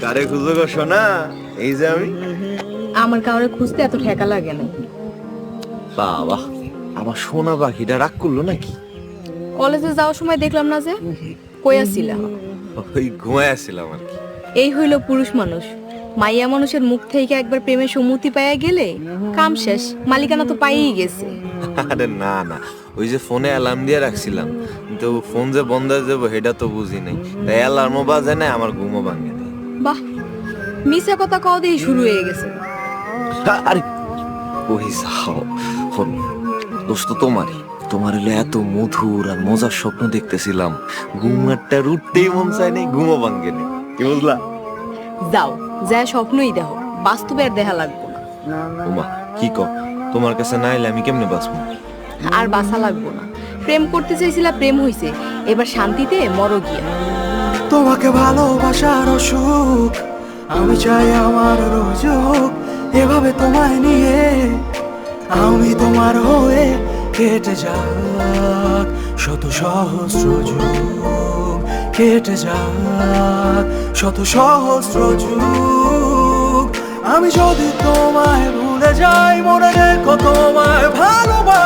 কারে খুঁজো গো সোনা? এই যে আমি। আমার কাউরে খুঁজতে এত ঠেকা লাগে না। বাবা, আমার সোনা পাখিটা রাগ করলো নাকি? কলেজে যাওয়ার সময় দেখলাম না যে, কই আছিলা? ওই ঘুমায় আসছিলাম আর কি। এই হইল পুরুষ মানুষ। মাইয়া মানুষের মুখ থেকে একবার প্রেমের সম্মতি পাইয়া গেলে কাম শেষ, মালিকানা তো পাইয়েই গেছে। আরে না না, ওই যে ফোনে অ্যালার্ম দিয়ে রাখছিলাম, কিন্তু ফোন যে বন্ধ হয়ে যাবো সেটা তো বুঝি নাই, তাই অ্যালার্মও বাজে না, আমার ঘুমও ভাঙে নাই। বাহ, মিছা কথা কও দিয়ে শুরু হয়ে গেছে। আরে ওই যাও, ফোন দোস্ত তোমারই। তোমার হলো এত মধুর আর মজার স্বপ্ন দেখতেছিলাম, ঘুম একটা উঠতেই মন চায় নাই, ঘুমও ভাঙে নাই। কি বুঝলা? যাও, যা স্বপ্নই দেখো, বাস্তবে আর দেখা লাগবো না। ওমা, কি কও? তোমার কাছে না এলে আমি কেমনে বাঁচবো? আর বাসা লাগবো না। প্রেম করতে চাইছিলা, প্রেম হইছে, এবার শান্তিতে মরো গিয়া। তোমাকে ভালোবাসার সুখ আমি চাই আমার রোজ হোক, এভাবে তোমায় নিয়ে আমি তোমার হয়ে কেটে যাক শত সহস্র যুগ, কেটে যাক শত সহস্র যুগ। আমি যদি তোমায় ভুলে যাই, মনে রেখো তোমায় ভালোবাসি।